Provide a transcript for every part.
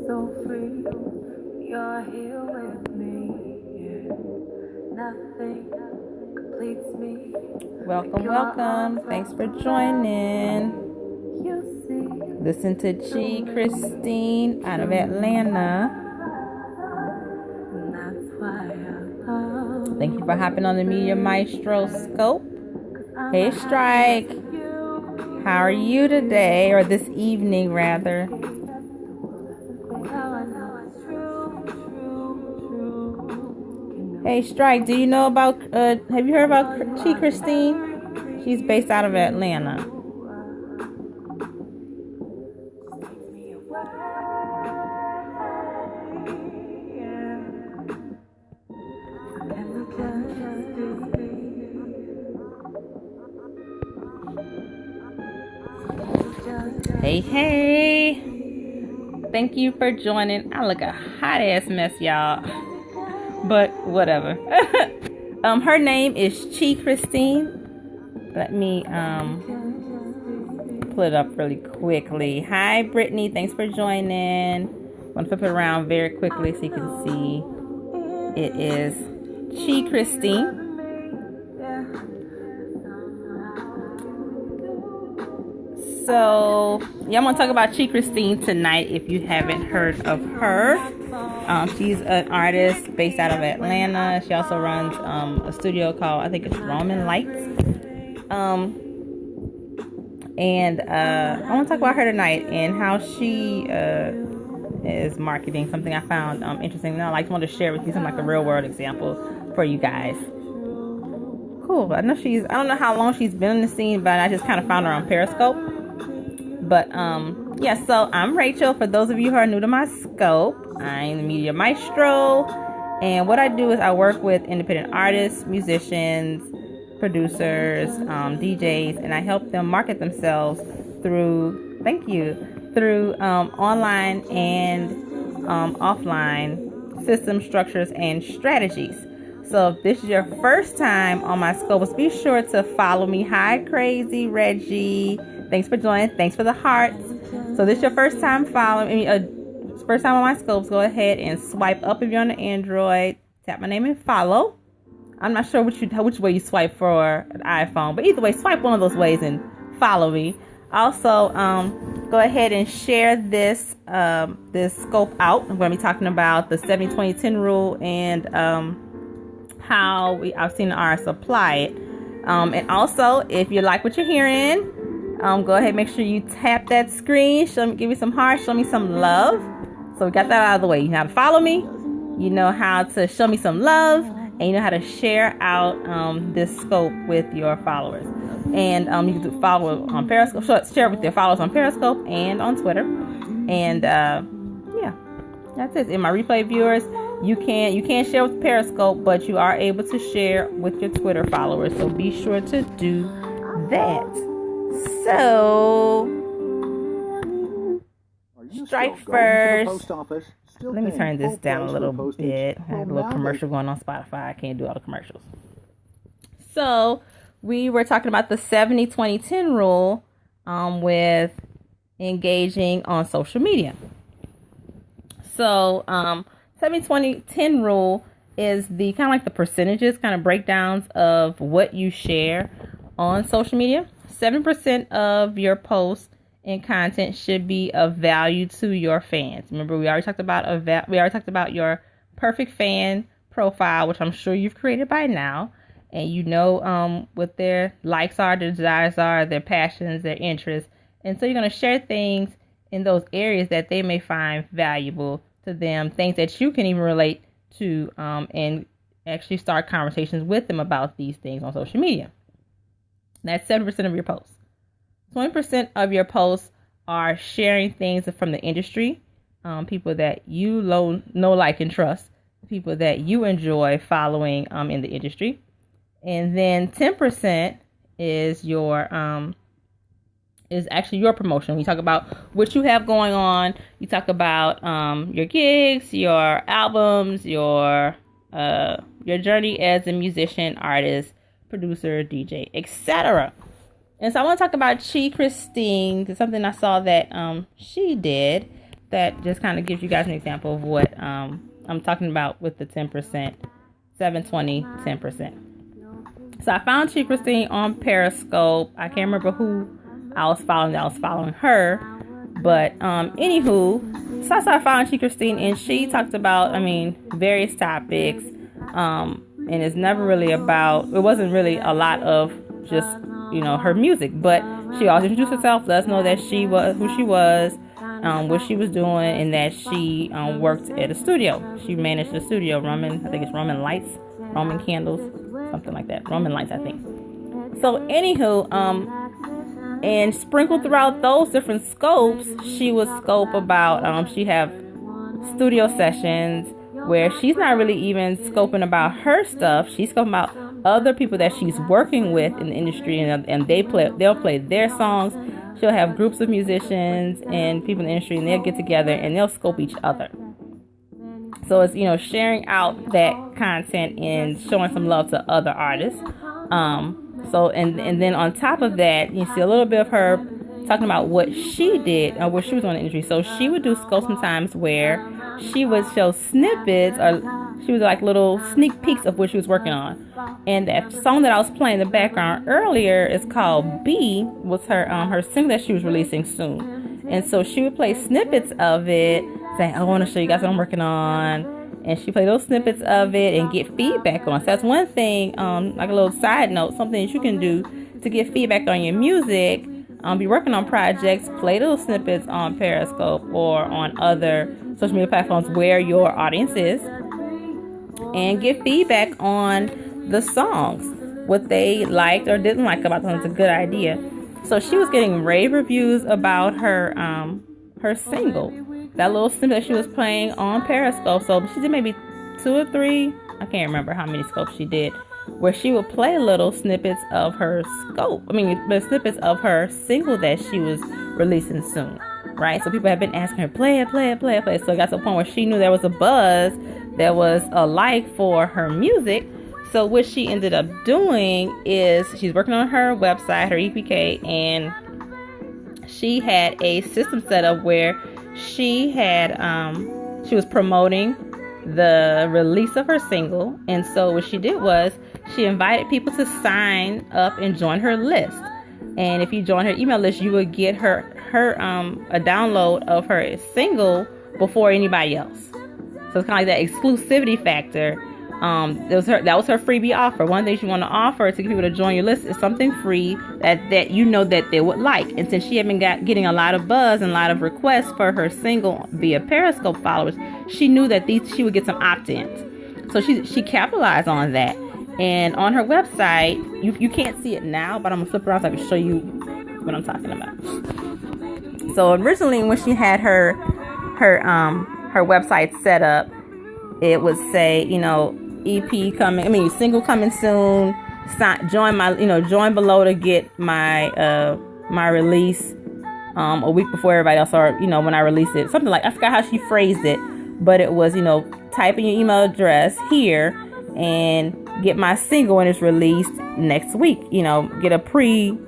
so free. You're here with me. Yeah. Nothing completes me. Welcome. Thanks for joining. Listen to ChiChristine out of Atlanta. Thank you for hopping on the Media Maestro Scope. Hey, Strike. How are you today? Or this evening, rather. Hey, Strike, do you know about, have you heard about ChiChristine? She's based out of Atlanta. Hey. Thank you for joining. I look a hot ass mess, y'all. But whatever. Her name is ChiChristine. Let me pull it up really quickly. Hi, Brittany. Thanks for joining. I'm going to flip it around very quickly so you can see. It is ChiChristine. So, yeah, I'm going to talk about ChiChristine tonight if you haven't heard of her. She's an artist based out of Atlanta. She also runs a studio called, I think it's Roman Lights. And I want to talk about her tonight and how she is marketing something I found interesting. And I want to share with you some like a real world example for you guys. Cool. I don't know how long she's been in the scene, but I just kind of found her on Periscope. But yeah, so I'm Rachel. For those of you who are new to my scope, I'm the Media Maestro, and what I do is I work with independent artists, musicians, producers, DJs, and I help them market themselves through online and offline system structures and strategies. So if this is your first time on my scope, be sure to follow me. Hi, Crazy Reggie. Thanks for joining. Thanks for the hearts. So this is your first time following me, first time on my scopes. Go ahead and swipe up if you're on the Android. Tap my name and follow. I'm not sure which way you swipe for an iPhone, but either way, swipe one of those ways and follow me. Also, go ahead and share this scope out. I'm going to be talking about the 70-20-10 rule and how I've seen the artists apply it. And also, if you like what you're hearing, go ahead and make sure you tap that screen. Give me some hearts. Show me some love. So we got that out of the way. You know how to follow me. You know how to show me some love. And you know how to share out this scope with your followers. And you can follow on Periscope. Share it with your followers on Periscope and on Twitter. And yeah, that's it. In my replay viewers, you can't share with Periscope, but you are able to share with your Twitter followers. So be sure to do that. So, strike first. Let me turn this down a little bit. I have a little commercial going on Spotify. I can't do all the commercials. So, we were talking about the 70-20-10 rule with engaging on social media. So, 70-20-10 rule is the kind of like the percentages, kind of breakdowns of what you share on social media. 7% of your posts and content should be of value to your fans. Remember, we already talked about your perfect fan profile, which I'm sure you've created by now, and you know what their likes are, their desires are, their passions, their interests, and so you're going to share things in those areas that they may find valuable to them, things that you can even relate to, and actually start conversations with them about these things on social media. That's 7% of your posts. 20% of your posts are sharing things from the industry, people that you know, like, and trust, people that you enjoy following in the industry. And then 10% is actually your promotion. We talk about what you have going on. You talk about your gigs, your albums, your journey as a musician, artist, producer, DJ, etc. And so I want to talk about ChiChristine, because something I saw that she did that just kind of gives you guys an example of what I'm talking about with the 10%, 720, 10%. So I found ChiChristine on Periscope. I can't remember who I was following. I was following her. But anywho, so I started following ChiChristine, and she talked about, various topics. And it's never really about, it wasn't really a lot of just, her music. But she always introduced herself, let us know that she was who she was, what she was doing, and that she worked at a studio. She managed a studio, I think it's Roman Lights, Roman Candles, something like that. Roman Lights, I think. So anywho, and sprinkled throughout those different scopes, she would scope about, she have studio sessions where she's not really even scoping about her stuff. She's scoping about other people that she's working with in the industry, and they'll play their songs. She'll have groups of musicians and people in the industry, and they'll get together and they'll scope each other. So it's, sharing out that content and showing some love to other artists. So, and then on top of that, you see a little bit of her talking about what she did, or what she was on in the industry. So she would do scopes sometimes where she would show snippets, or she was like little sneak peeks of what she was working on. And that song that I was playing in the background earlier is called B, was her single that she was releasing soon. And so she would play snippets of it, saying, I want to show you guys what I'm working on. And she played those snippets of it and get feedback on. So that's one thing, like a little side note, something that you can do to get feedback on your music. Be working on projects, play those snippets on Periscope or on other social media platforms where your audience is, and get feedback on the songs, what they liked or didn't like about them. It's a good idea. So she was getting rave reviews about her single, that little snippet that she was playing on Periscope. So she did maybe 2 or 3, I can't remember how many scopes she did, where she would play little snippets of her snippets of her single that she was releasing soon, right? So people have been asking her, play it. So it got to a point where she knew there was a buzz, there was a like for her music. So what she ended up doing is she's working on her website, her EPK, and she had a system set up where she was promoting the release of her single. And so what she did was she invited people to sign up and join her list. And if you join her email list, you would get her a download of her single before anybody else. So it's kind of like that exclusivity factor. That was her freebie offer. One of the things you want to offer to get people to join your list is something free that you know that they would like. And since she had been getting a lot of buzz and a lot of requests for her single via Periscope followers, she knew that she would get some opt-ins. So she capitalized on that. And on her website, you can't see it now, but I'm gonna flip around so I can show you what I'm talking about. So originally, when she had her website set up, it would say, EP coming, single coming soon. Join below to get my my release a week before everybody else, or when I release it. Something like, I forgot how she phrased it, but it was, type in your email address here and get my single when it's released next week. Get a pre-listen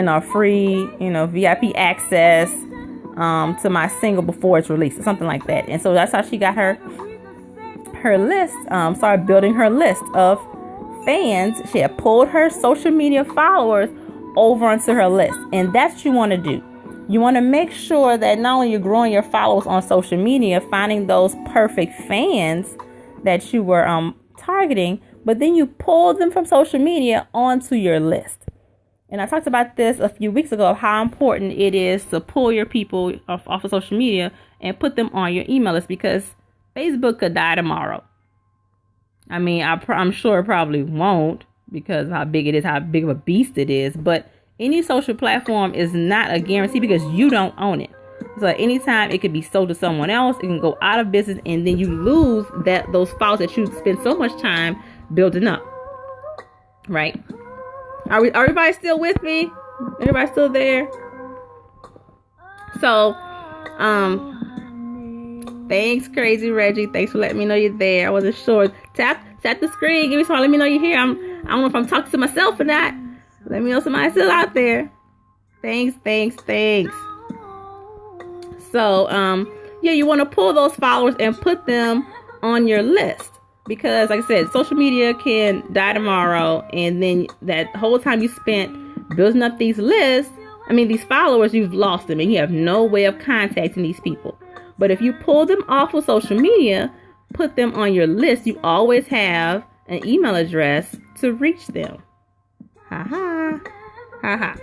or free, VIP access to my single before it's released, or something like that. And so that's how she got her list, started building her list of fans. She had pulled her social media followers over onto her list. And that's what you want to do. You want to make sure that not only you're growing your followers on social media, finding those perfect fans that you were targeting, but then you pull them from social media onto your list. And I talked about this a few weeks ago, of how important it is to pull your people off of social media and put them on your email list, because Facebook could die tomorrow. I'm sure it probably won't, because how big it is, how big of a beast it is. But any social platform is not a guarantee, because you don't own it. So at any time it could be sold to someone else. It can go out of business, and then you lose those files that you spend so much time building up. Right? Are everybody still with me? Everybody still there? So, thanks, Crazy Reggie. Thanks for letting me know you're there. I wasn't sure. Tap the screen. Give me some. Let me know you're here. I don't know if I'm talking to myself or not. Let me know somebody's still out there. Thanks. So, yeah, you want to pull those followers and put them on your list. Because, like I said, social media can die tomorrow. And then that whole time you spent building up these lists, these followers, you've lost them. And you have no way of contacting these people. But if you pull them off of social media, put them on your list, you always have an email address to reach them. Ha ha. Ha ha.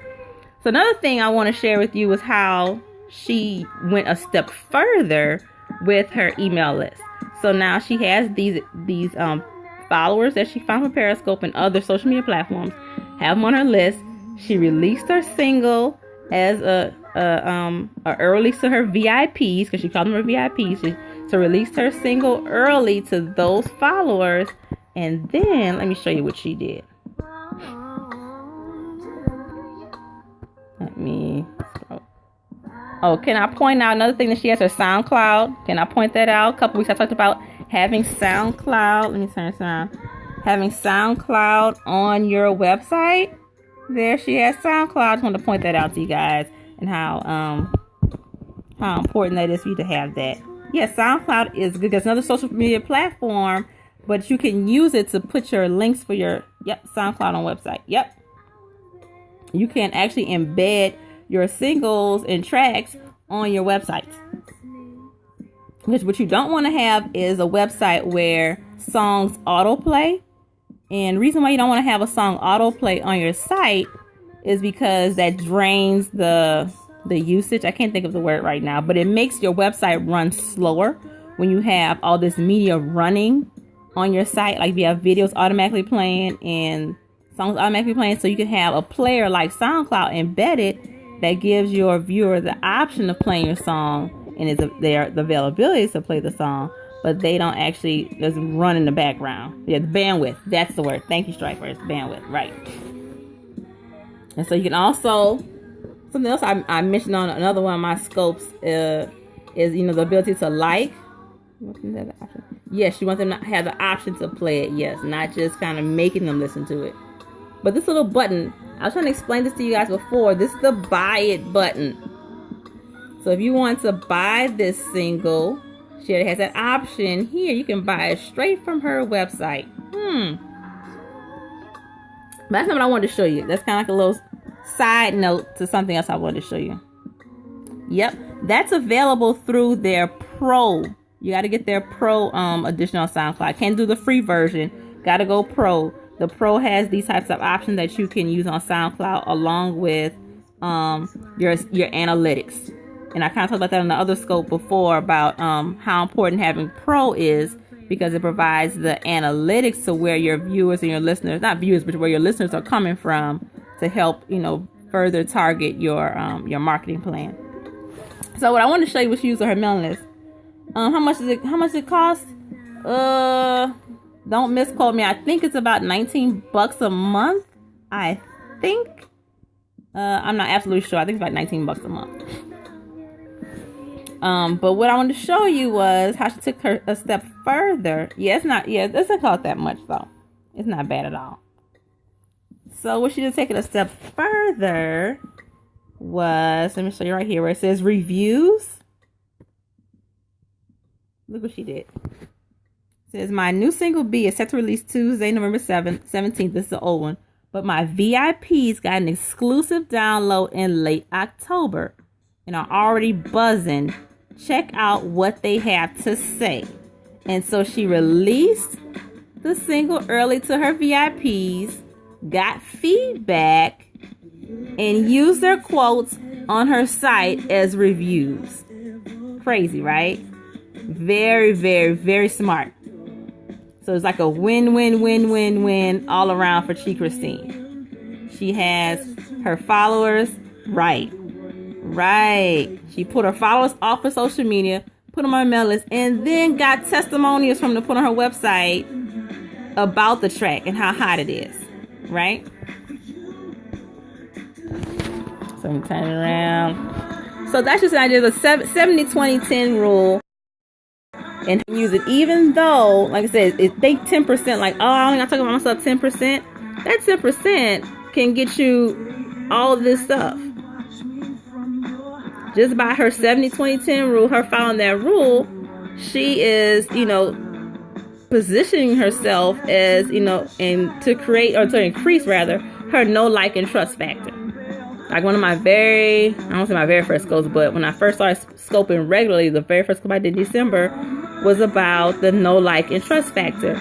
So another thing I want to share with you is how she went a step further with her email list. So now she has these followers that she found from Periscope and other social media platforms, have them on her list. She released her single as a early to her VIPs, because she called them her VIPs. So released her single early to those followers, and then let me show you what she did. Let me scroll. Oh, can I point out another thing that she has her SoundCloud? Can I point that out? A couple weeks I talked about having SoundCloud. Let me turn this around. Having SoundCloud on your website. There she has SoundCloud. I just want to point that out to you guys and how important that is for you to have that. Yeah, SoundCloud is good. There's another social media platform, but you can use it to put your links for your SoundCloud on website. Yep. You can actually embed your singles and tracks on your website. Because what you don't want to have is a website where songs autoplay. And the reason why you don't want to have a song autoplay on your site is because that drains the usage. I can't think of the word right now, but it makes your website run slower when you have all this media running on your site. Like if you have videos automatically playing and songs automatically playing, so you can have a player like SoundCloud embedded that gives your viewer the option of playing your song, and it's the availability to play the song, but they don't actually just run in the background. Yeah, the bandwidth. That's the word. Thank you, Striker. It's bandwidth, right? And so you can also, something else I mentioned on another one of my scopes is the ability to like. Yes, you want them to have the option to play it. Yes, not just kind of making them listen to it. But this little button, I was trying to explain this to you guys before. This is the buy it button. So if you want to buy this single, she has that option here. You can buy it straight from her website. But that's not what I wanted to show you. That's kind of like a little side note to something else I wanted to show you. Yep, that's available through their Pro. You got to get their Pro edition on SoundCloud. Can't do the free version. Got to go Pro. The Pro has these types of options that you can use on SoundCloud along with your analytics. And I kind of talked about that in the other scope before about how important having Pro is, because it provides the analytics to where your viewers and your listeners, not viewers, but where your listeners are coming from to help, further target your marketing plan. So what I wanted to show you was use her mailing list. How much does it cost? Don't misquote me. I think it's about $19 a month. I think. I'm not absolutely sure. I think it's about $19 a month. But what I wanted to show you was how she took her a step further. It doesn't cost that much though. It's not bad at all. So what she did take it a step further was, let me show you right here where it says reviews. Look what she did. It says, my new single B is set to release Tuesday, November 17th. This is the old one. But my VIPs got an exclusive download in late October and are already buzzing. Check out what they have to say. And so she released the single early to her VIPs, got feedback, and used their quotes on her site as reviews. Crazy, right? Very, very, very smart. So it's like a win all around for ChiChristine. She has her followers right. She put her followers off of social media, put them on her mail list, and then got testimonials from them to put on her website about the track and how hot it is. Right? So I'm turning it around. So that's just an idea of the 70-20-10 rule. And use it, even though, like I said, if they 10%, like, oh, I only got to talk about myself 10%. That 10% can get you all of this stuff. just by her 70-20-10 rule, her following that rule, she is, positioning herself as, and to create, or to increase rather, her know, like, and trust factor. Like one of my I don't say my very first scopes, but when I first started scoping regularly, the very first scope I did in December was about the know, like, and trust factor.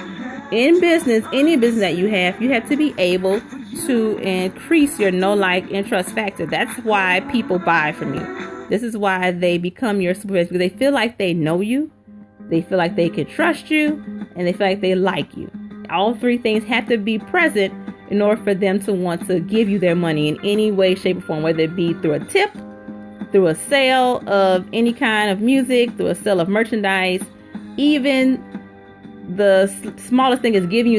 In business, any business that you have to be able to increase your know, like, and trust factor. That's why people buy from you. This is why they become your supervisor, because they feel like they know you, they feel like they can trust you, and they feel like they like you. All three things have to be present in order for them to want to give you their money in any way, shape, or form, whether it be through a tip, through a sale of any kind of music, through a sale of merchandise. Even the smallest thing is giving you